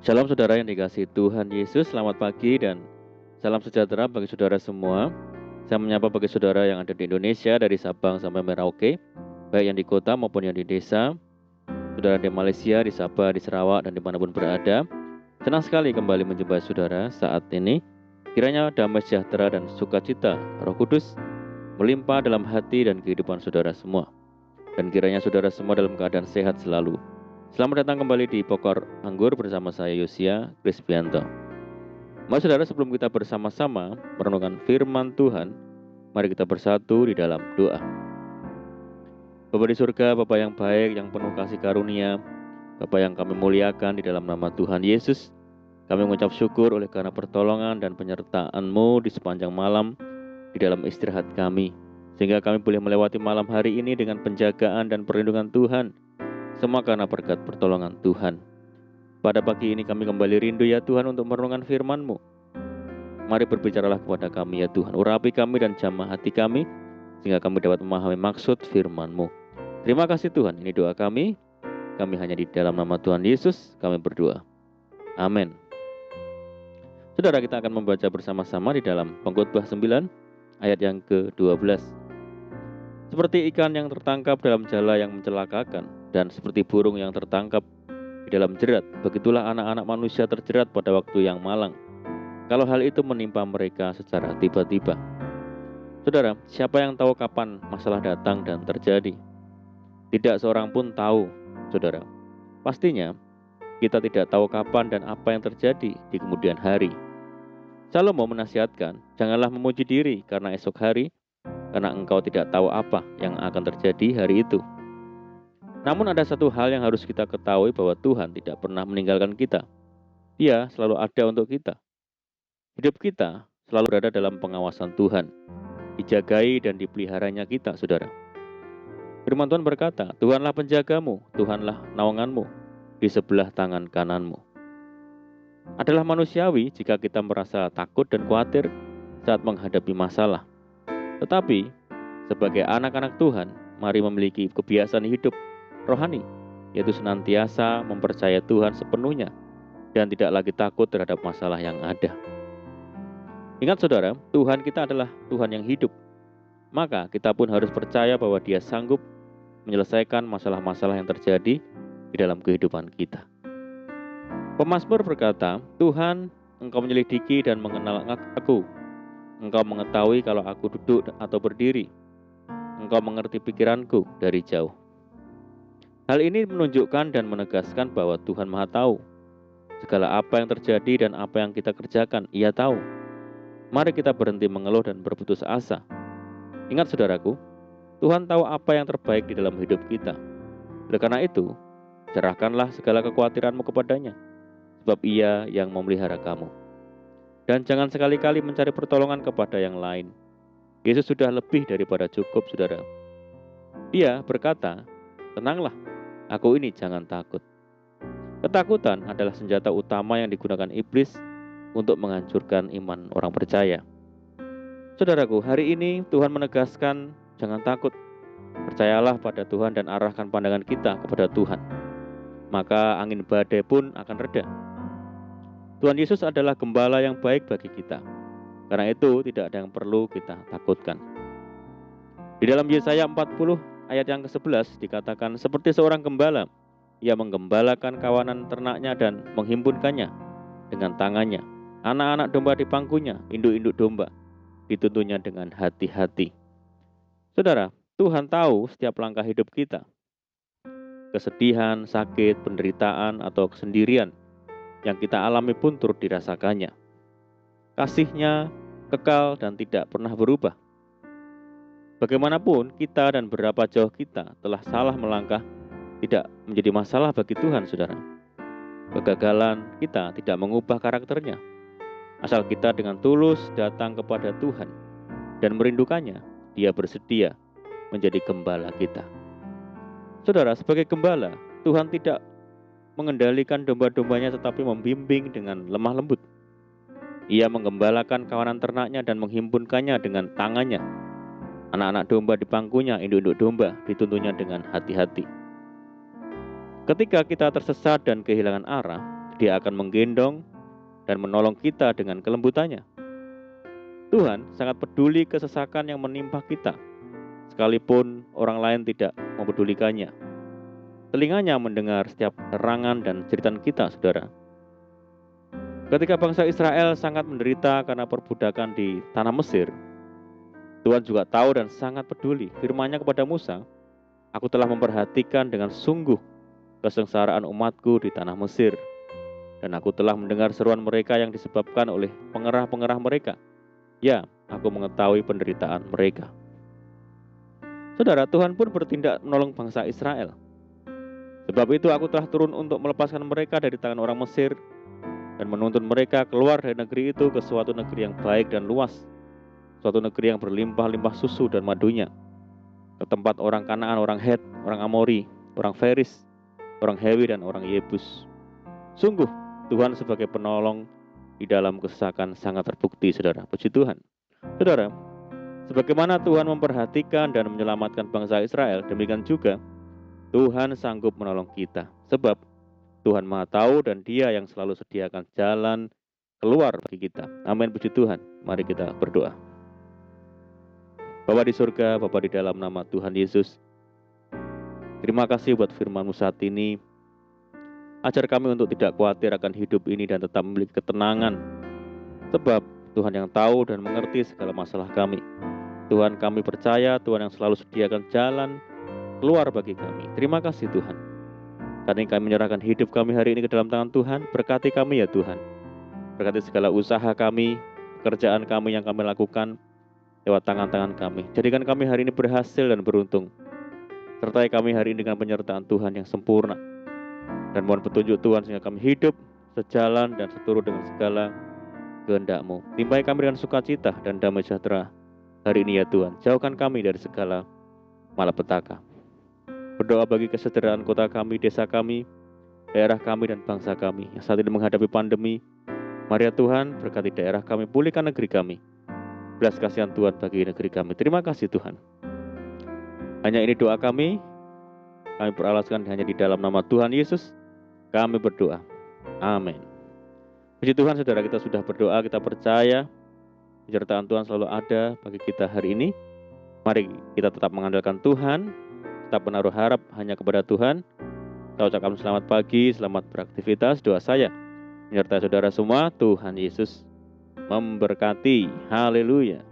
Shalom saudara yang dikasihi Tuhan Yesus, selamat pagi dan salam sejahtera bagi saudara semua. Saya menyapa bagi saudara yang ada di Indonesia dari Sabang sampai Merauke, baik yang di kota maupun yang di desa, saudara di Malaysia, di Sabah, di Sarawak dan dimanapun berada. Senang sekali kembali menjumpai saudara saat ini. Kiranya damai sejahtera dan sukacita Roh Kudus melimpah dalam hati dan kehidupan saudara semua. Dan kiranya saudara semua dalam keadaan sehat selalu. Selamat datang kembali di Pokor Anggur bersama saya Yosia Krisbianto. Mari saudara, sebelum kita bersama-sama merenungkan firman Tuhan, mari kita bersatu di dalam doa. Bapa di surga, Bapa yang baik, yang penuh kasih karunia, Bapa yang kami muliakan di dalam nama Tuhan Yesus, kami mengucap syukur oleh karena pertolongan dan penyertaan-Mu di sepanjang malam di dalam istirahat kami, sehingga kami boleh melewati malam hari ini dengan penjagaan dan perlindungan Tuhan. Semua karena berkat pertolongan Tuhan. Pada pagi ini kami kembali rindu ya Tuhan untuk merenungkan firman-Mu. Mari berbicaralah kepada kami ya Tuhan. Urapi kami dan jamah hati kami, sehingga kami dapat memahami maksud firman-Mu. Terima kasih Tuhan, ini doa kami. Kami hanya di dalam nama Tuhan Yesus kami berdoa. Amin. Saudara, kita akan membaca bersama-sama di dalam Pengkhotbah 9 ayat yang ke-12. Seperti ikan yang tertangkap dalam jala yang mencelakakan, dan seperti burung yang tertangkap di dalam jerat, begitulah anak-anak manusia terjerat pada waktu yang malang, kalau hal itu menimpa mereka secara tiba-tiba. Saudara, siapa yang tahu kapan masalah datang dan terjadi? Tidak seorang pun tahu, saudara. Pastinya, kita tidak tahu kapan dan apa yang terjadi di kemudian hari. Salomo menasihatkan, janganlah memuji diri karena esok hari, karena engkau tidak tahu apa yang akan terjadi hari itu. Namun ada satu hal yang harus kita ketahui, bahwa Tuhan tidak pernah meninggalkan kita. Dia selalu ada untuk kita. Hidup kita selalu berada dalam pengawasan Tuhan, dijagai dan dipeliharanya kita, saudara. Firman Tuhan berkata, Tuhanlah penjagamu, Tuhanlah naunganmu di sebelah tangan kananmu. Adalah manusiawi jika kita merasa takut dan khawatir saat menghadapi masalah. Tetapi, sebagai anak-anak Tuhan, mari memiliki kebiasaan hidup rohani, yaitu senantiasa mempercayai Tuhan sepenuhnya dan tidak lagi takut terhadap masalah yang ada. Ingat saudara, Tuhan kita adalah Tuhan yang hidup. Maka kita pun harus percaya bahwa Dia sanggup menyelesaikan masalah-masalah yang terjadi di dalam kehidupan kita. Pemazmur berkata, Tuhan, Engkau menyelidiki dan mengenal aku. Engkau mengetahui kalau aku duduk atau berdiri. Engkau mengerti pikiranku dari jauh. Hal ini menunjukkan dan menegaskan bahwa Tuhan Maha Tahu. Segala apa yang terjadi dan apa yang kita kerjakan, Ia tahu. Mari kita berhenti mengeluh dan berputus asa. Ingat saudaraku, Tuhan tahu apa yang terbaik di dalam hidup kita. Oleh karena itu, serahkanlah segala kekhawatiranmu kepadanya, sebab Ia yang memelihara kamu. Dan jangan sekali-kali mencari pertolongan kepada yang lain. Yesus sudah lebih daripada cukup, saudara. Dia berkata, tenanglah, aku ini, jangan takut. Ketakutan adalah senjata utama yang digunakan iblis untuk menghancurkan iman orang percaya. Saudaraku, hari ini Tuhan menegaskan, jangan takut. Percayalah pada Tuhan dan arahkan pandangan kita kepada Tuhan. Maka angin badai pun akan reda. Tuhan Yesus adalah gembala yang baik bagi kita. Karena itu tidak ada yang perlu kita takutkan. Di dalam Yesaya 40 ayat yang ke-11 dikatakan, seperti seorang gembala, ia menggembalakan kawanan ternaknya dan menghimpunkannya dengan tangannya. Anak-anak domba di pangkunya, induk-induk domba dituntunnya dengan hati-hati. Saudara, Tuhan tahu setiap langkah hidup kita. Kesedihan, sakit, penderitaan, atau kesendirian yang kita alami pun turut dirasakannya. Kasih-Nya kekal dan tidak pernah berubah. Bagaimanapun kita dan berapa jauh kita telah salah melangkah, tidak menjadi masalah bagi Tuhan, saudara. Kegagalan kita tidak mengubah karakternya. Asal kita dengan tulus datang kepada Tuhan dan merindukannya, Dia bersedia menjadi gembala kita. Saudara, sebagai gembala, Tuhan tidak mengendalikan domba-dombanya tetapi membimbing dengan lemah lembut. Ia menggembalakan kawanan ternaknya dan menghimpunkannya dengan tangannya. Anak-anak domba di pangkunya, induk-induk domba dituntunnya dengan hati-hati. Ketika kita tersesat dan kehilangan arah, Dia akan menggendong dan menolong kita dengan kelembutannya. Tuhan sangat peduli kesesakan yang menimpa kita, sekalipun orang lain tidak mempedulikannya. Telinganya mendengar setiap terangan dan jeritan kita, saudara. Ketika bangsa Israel sangat menderita karena perbudakan di tanah Mesir, Tuhan juga tahu dan sangat peduli. Firman-Nya kepada Musa, "Aku telah memperhatikan dengan sungguh kesengsaraan umatku di tanah Mesir, dan aku telah mendengar seruan mereka yang disebabkan oleh pengerah-pengerah mereka. Ya, aku mengetahui penderitaan mereka." Saudara, Tuhan pun bertindak menolong bangsa Israel. Sebab itu aku telah turun untuk melepaskan mereka dari tangan orang Mesir dan menuntun mereka keluar dari negeri itu ke suatu negeri yang baik dan luas, suatu negeri yang berlimpah-limpah susu dan madunya, ke tempat orang Kanaan, orang Het, orang Amori, orang Feris, orang Hewi, dan orang Yebus. Sungguh, Tuhan sebagai penolong di dalam kesesakan sangat terbukti, saudara. Puji Tuhan. Saudara, sebagaimana Tuhan memperhatikan dan menyelamatkan bangsa Israel, demikian juga Tuhan sanggup menolong kita. Sebab Tuhan Maha Tahu dan Dia yang selalu sediakan jalan keluar bagi kita. Amin, puji Tuhan. Mari kita berdoa. Bapa di surga, Bapa di dalam nama Tuhan Yesus, terima kasih buat firman-Mu saat ini. Ajar kami untuk tidak khawatir akan hidup ini dan tetap memiliki ketenangan. Sebab Tuhan yang tahu dan mengerti segala masalah kami. Tuhan, kami percaya Tuhan yang selalu sediakan jalan keluar bagi kami. Terima kasih Tuhan. Kami menyerahkan hidup kami hari ini ke dalam tangan Tuhan. Berkati kami ya Tuhan. Berkati segala usaha kami, pekerjaan kami yang kami lakukan lewat tangan-tangan kami. Jadikan kami hari ini berhasil dan beruntung. Sertai kami hari ini dengan penyertaan Tuhan yang sempurna. Dan mohon petunjuk Tuhan sehingga kami hidup sejalan dan seturut dengan segala kehendak-Mu. Timpai kami dengan sukacita dan damai sejahtera hari ini ya Tuhan. Jauhkan kami dari segala malapetaka. Berdoa bagi kesejahteraan kota kami, desa kami, daerah kami, dan bangsa kami yang saat ini menghadapi pandemi. Mari ya Tuhan, berkati daerah kami, pulihkan negeri kami. Belas kasihan Tuhan bagi negeri kami. Terima kasih Tuhan. Hanya ini doa kami beralaskan hanya di dalam nama Tuhan Yesus. Kami berdoa. Amin. Puji Tuhan, saudara, kita sudah berdoa, kita percaya penyertaan Tuhan selalu ada bagi kita hari ini. Mari kita tetap mengandalkan Tuhan, tetap menaruh harap hanya kepada Tuhan. Saya ucapkan selamat pagi, selamat beraktivitas. Doa saya menyertai saudara semua. Tuhan Yesus memberkati. Haleluya.